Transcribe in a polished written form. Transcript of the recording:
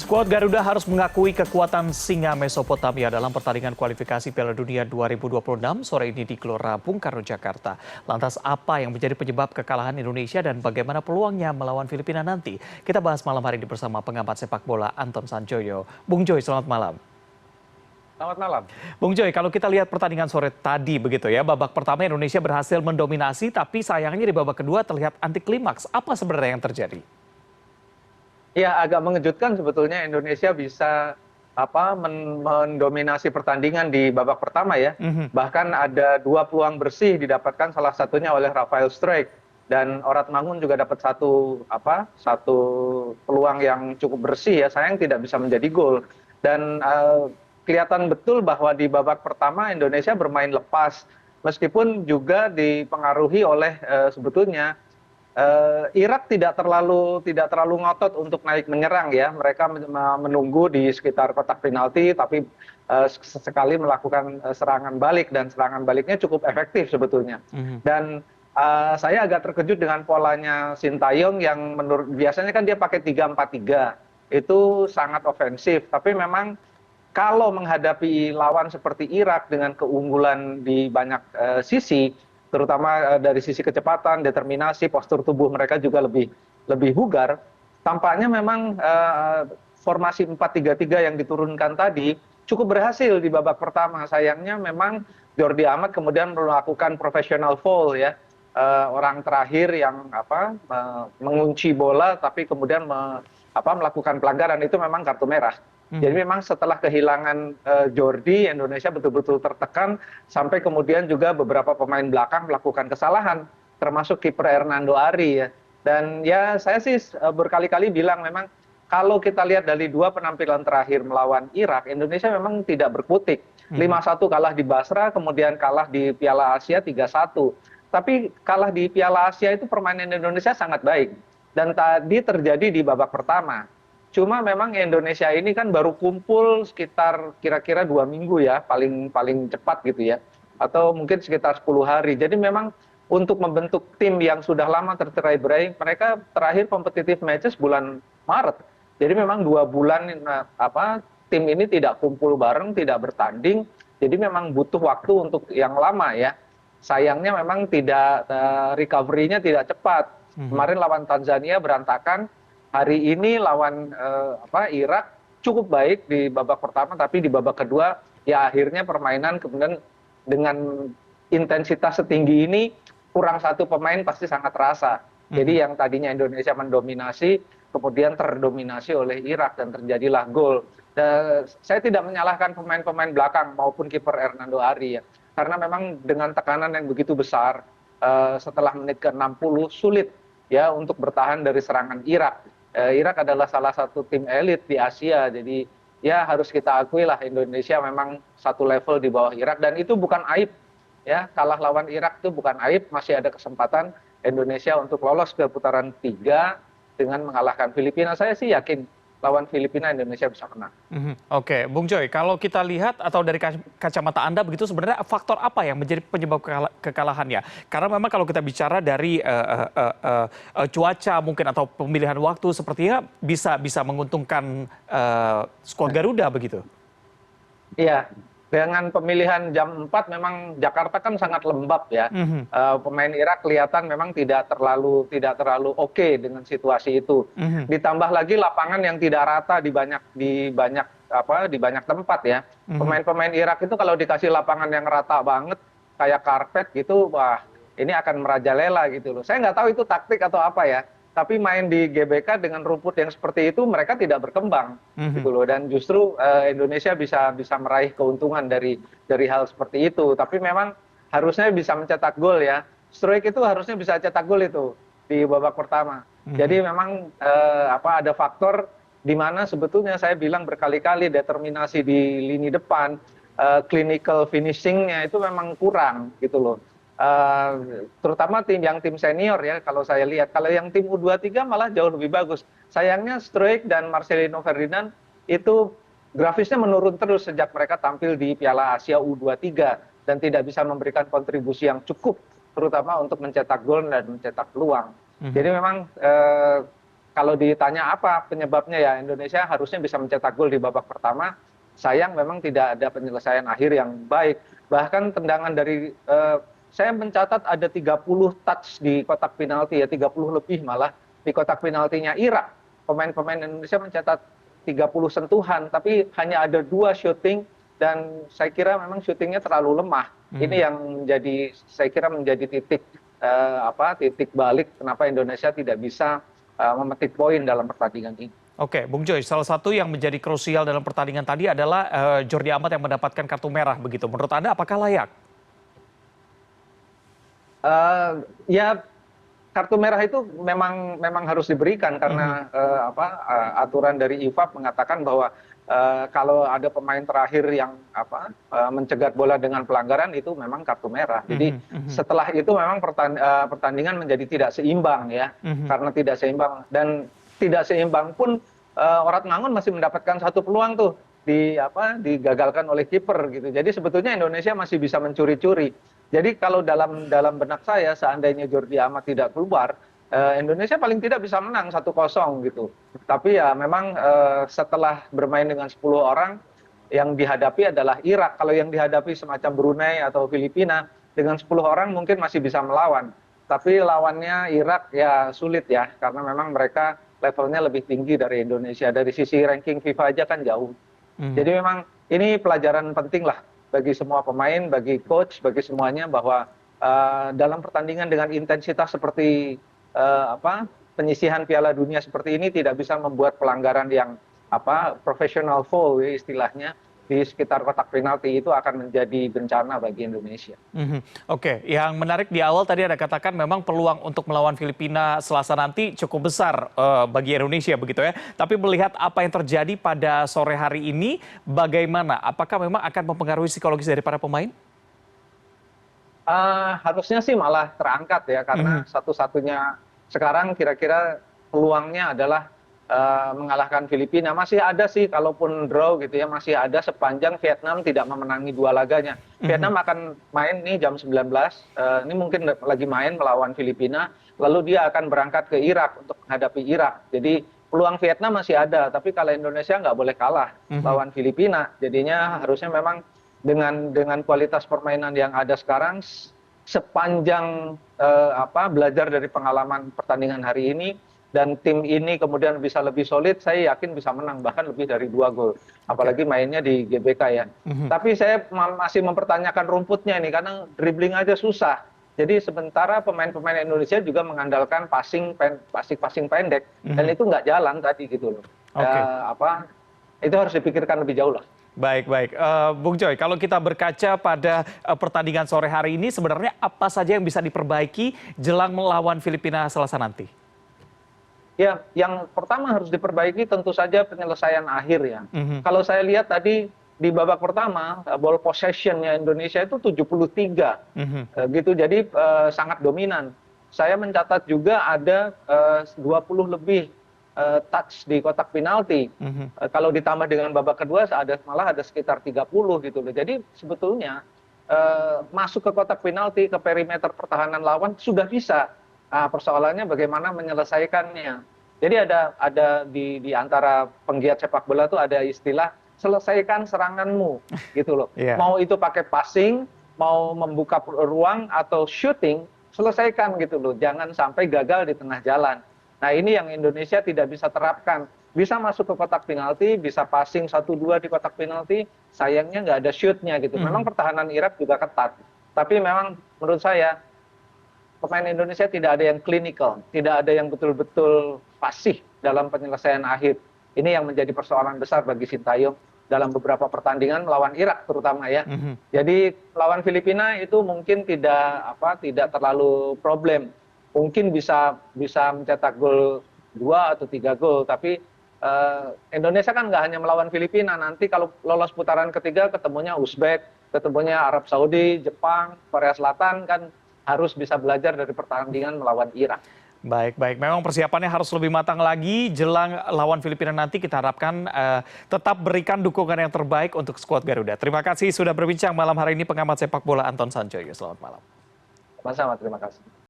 Skuad Garuda harus mengakui kekuatan singa Mesopotamia dalam pertandingan kualifikasi Piala Dunia 2026 sore ini di Gelora Bung Karno, Jakarta. Lantas apa yang menjadi penyebab kekalahan Indonesia dan bagaimana peluangnya melawan Filipina nanti? Kita bahas malam hari ini bersama pengamat sepak bola Anton Sanjoyo. Bung Joy, selamat malam. Selamat malam. Bung Joy, kalau kita lihat pertandingan sore tadi begitu ya, babak pertama Indonesia berhasil mendominasi, tapi sayangnya di babak kedua terlihat anti klimaks. Apa sebenarnya yang terjadi? Ya, agak mengejutkan sebetulnya Indonesia bisa mendominasi pertandingan di babak pertama ya. Bahkan ada 2 peluang bersih didapatkan, salah satunya oleh Rafael Struijk, dan Orat Mangun juga dapat satu peluang yang cukup bersih ya, sayang tidak bisa menjadi gol. Dan kelihatan betul bahwa di babak pertama Indonesia bermain lepas, meskipun juga dipengaruhi oleh sebetulnya Irak tidak terlalu ngotot untuk naik menyerang ya. Mereka menunggu di sekitar kotak penalti, tapi sesekali melakukan serangan balik, dan serangan baliknya cukup efektif sebetulnya. Dan saya agak terkejut dengan polanya Sintayong yang biasanya kan dia pakai 3-4-3, itu sangat ofensif. Tapi memang kalau menghadapi lawan seperti Irak dengan keunggulan di banyak sisi, terutama dari sisi kecepatan, determinasi, postur tubuh mereka juga lebih bugar. Tampaknya memang formasi 4-3-3 yang diturunkan tadi cukup berhasil di babak pertama. Sayangnya memang Jordi Amat kemudian melakukan professional foul ya. Orang terakhir yang mengunci bola tapi kemudian melakukan pelanggaran, itu memang kartu merah. Jadi memang setelah kehilangan Jordi, Indonesia betul-betul tertekan, sampai kemudian juga beberapa pemain belakang melakukan kesalahan, termasuk kiper Hernando Ari ya. Dan ya saya sih berkali-kali bilang memang kalau kita lihat dari 2 penampilan terakhir melawan Irak, Indonesia memang tidak berkutik. 5-1 kalah di Basra, kemudian kalah di Piala Asia 3-1. Tapi kalah di Piala Asia itu permainan Indonesia sangat baik. Dan tadi terjadi di babak pertama. Cuma memang Indonesia ini kan baru kumpul sekitar kira-kira 2 minggu ya, paling cepat gitu ya, atau mungkin sekitar 10 hari. Jadi memang untuk membentuk tim yang sudah lama tercerai-berai, mereka terakhir competitive matches bulan Maret. Jadi memang 2 bulan tim ini tidak kumpul bareng, tidak bertanding. Jadi memang butuh waktu untuk yang lama ya. Sayangnya memang tidak recovery-nya tidak cepat. Kemarin lawan Tanzania berantakan. Hari ini lawan Irak cukup baik di babak pertama, tapi di babak kedua ya akhirnya permainan kemudian dengan intensitas setinggi ini kurang 1 pemain pasti sangat terasa. Jadi yang tadinya Indonesia mendominasi kemudian terdominasi oleh Irak dan terjadilah gol. Saya tidak menyalahkan pemain-pemain belakang maupun kiper Hernando Ari ya, karena memang dengan tekanan yang begitu besar setelah menit ke-60 sulit ya untuk bertahan dari serangan Irak. Irak adalah salah satu tim elit di Asia, jadi ya harus kita akui lah Indonesia memang satu level di bawah Irak, dan itu bukan aib ya. Kalah lawan Irak itu bukan aib, masih ada kesempatan Indonesia untuk lolos ke putaran 3 dengan mengalahkan Filipina. Saya sih yakin lawan Filipina Indonesia bisa menang. Oke, Bung Joy, kalau kita lihat atau dari kacamata Anda begitu, sebenarnya faktor apa yang menjadi penyebab kekalahannya? Karena memang kalau kita bicara dari cuaca mungkin atau pemilihan waktu, sepertinya bisa menguntungkan skuad Garuda begitu. Iya, dengan pemilihan jam 4 memang Jakarta kan sangat lembab ya. Pemain Irak kelihatan memang tidak terlalu oke dengan situasi itu. Ditambah lagi lapangan yang tidak rata di banyak tempat ya. Pemain-pemain Irak itu kalau dikasih lapangan yang rata banget kayak karpet gitu, wah ini akan merajalela gitu loh. Saya nggak tahu itu taktik atau apa ya. Tapi main di GBK dengan rumput yang seperti itu mereka tidak berkembang gitu loh, dan justru Indonesia bisa meraih keuntungan dari hal seperti itu. Tapi memang harusnya bisa mencetak gol ya. Struijk itu harusnya bisa cetak gol itu di babak pertama. Jadi memang ada faktor di mana sebetulnya saya bilang berkali-kali determinasi di lini depan, clinical finishingnya itu memang kurang gitu loh. Terutama tim senior ya, kalau saya lihat. Kalau yang tim U23 malah jauh lebih bagus. Sayangnya Struijk dan Marcelino Ferdinand itu grafisnya menurun terus sejak mereka tampil di Piala Asia U23 dan tidak bisa memberikan kontribusi yang cukup, terutama untuk mencetak gol dan mencetak peluang. Jadi memang kalau ditanya apa penyebabnya ya, Indonesia harusnya bisa mencetak gol di babak pertama. Sayang memang tidak ada penyelesaian akhir yang baik. Bahkan tendangan dari saya mencatat ada 30 touch di kotak penalti ya, 30 lebih malah di kotak penaltinya Irak. Pemain-pemain Indonesia mencatat 30 sentuhan, tapi hanya ada 2 shooting dan saya kira memang syutingnya terlalu lemah. Ini yang menjadi saya kira menjadi titik titik balik kenapa Indonesia tidak bisa memetik poin dalam pertandingan ini. Oke, Bung Joy, salah satu yang menjadi krusial dalam pertandingan tadi adalah Jordi Amat yang mendapatkan kartu merah begitu. Menurut Anda apakah layak? Ya kartu merah itu memang harus diberikan karena aturan dari IFAB mengatakan bahwa kalau ada pemain terakhir yang mencegat bola dengan pelanggaran itu memang kartu merah. Jadi setelah itu memang pertandingan menjadi tidak seimbang ya, karena tidak seimbang dan tidak seimbang pun Orat Mangun masih mendapatkan satu peluang tuh digagalkan oleh kiper gitu. Jadi sebetulnya Indonesia masih bisa mencuri-curi. Jadi kalau dalam benak saya seandainya Jordi Amat tidak keluar, Indonesia paling tidak bisa menang 1-0 gitu. Tapi ya memang setelah bermain dengan 10 orang yang dihadapi adalah Irak. Kalau yang dihadapi semacam Brunei atau Filipina dengan 10 orang mungkin masih bisa melawan. Tapi lawannya Irak ya sulit ya karena memang mereka levelnya lebih tinggi dari Indonesia. Dari sisi ranking FIFA aja kan jauh. Jadi memang ini pelajaran penting lah bagi semua pemain, bagi coach, bagi semuanya bahwa dalam pertandingan dengan intensitas seperti penyisihan Piala Dunia seperti ini tidak bisa membuat pelanggaran yang professional foul ya istilahnya di sekitar kotak penalti itu akan menjadi bencana bagi Indonesia. Oke, yang menarik di awal tadi Anda katakan memang peluang untuk melawan Filipina Selasa nanti cukup besar bagi Indonesia begitu ya. Tapi melihat apa yang terjadi pada sore hari ini, bagaimana? Apakah memang akan mempengaruhi psikologis dari para pemain? Harusnya sih malah terangkat ya karena satu-satunya sekarang kira-kira peluangnya adalah mengalahkan Filipina. Masih ada sih kalaupun draw gitu ya, masih ada sepanjang Vietnam tidak memenangi 2 laganya. Vietnam akan main nih jam 19, ini mungkin lagi main melawan Filipina, lalu dia akan berangkat ke Irak untuk menghadapi Irak. Jadi peluang Vietnam masih ada, tapi kalau Indonesia nggak boleh kalah lawan Filipina. Jadinya harusnya memang dengan kualitas permainan yang ada sekarang, sepanjang belajar dari pengalaman pertandingan hari ini, dan tim ini kemudian bisa lebih solid, saya yakin bisa menang bahkan lebih dari 2 gol. Apalagi mainnya di GBK ya. Tapi saya masih mempertanyakan rumputnya ini karena dribbling aja susah. Jadi sementara pemain-pemain Indonesia juga mengandalkan passing pendek dan itu nggak jalan tadi gitu loh. Itu harus dipikirkan lebih jauh lah. Baik. Bung Joy, kalau kita berkaca pada pertandingan sore hari ini, sebenarnya apa saja yang bisa diperbaiki jelang melawan Filipina Selasa nanti? Ya, yang pertama harus diperbaiki tentu saja penyelesaian akhir ya. Kalau saya lihat tadi di babak pertama, ball possession-nya Indonesia itu 73, gitu. Jadi sangat dominan. Saya mencatat juga ada 20 lebih touch di kotak penalti. Kalau ditambah dengan babak kedua malah ada sekitar 30 gitu loh. Jadi sebetulnya masuk ke kotak penalti, ke perimeter pertahanan lawan sudah bisa. Persoalannya bagaimana menyelesaikannya. Jadi ada di antara penggiat sepak bola tuh ada istilah selesaikan seranganmu gitu loh. Mau itu pakai passing, mau membuka ruang atau shooting, selesaikan gitu loh. Jangan sampai gagal di tengah jalan. Nah ini yang Indonesia tidak bisa terapkan. Bisa masuk ke kotak penalti, bisa passing 1-2 di kotak penalti, sayangnya nggak ada shootnya gitu. Memang pertahanan Irak juga ketat. Tapi memang menurut saya pemain Indonesia tidak ada yang klinikal, tidak ada yang betul-betul fasih dalam penyelesaian akhir. Ini yang menjadi persoalan besar bagi Sintayong dalam beberapa pertandingan melawan Irak terutama ya. Jadi lawan Filipina itu mungkin tidak terlalu problem. Mungkin bisa mencetak gol 2 atau 3 gol, tapi Indonesia kan nggak hanya melawan Filipina, nanti kalau lolos putaran ketiga ketemunya Uzbek, ketemunya Arab Saudi, Jepang, Korea Selatan kan harus bisa belajar dari pertandingan melawan Irak. Baik. Memang persiapannya harus lebih matang lagi jelang lawan Filipina nanti. Kita harapkan tetap berikan dukungan yang terbaik untuk skuad Garuda. Terima kasih sudah berbincang malam hari ini pengamat sepak bola Anton Sanjoyo. Selamat malam. Sama-sama, terima kasih.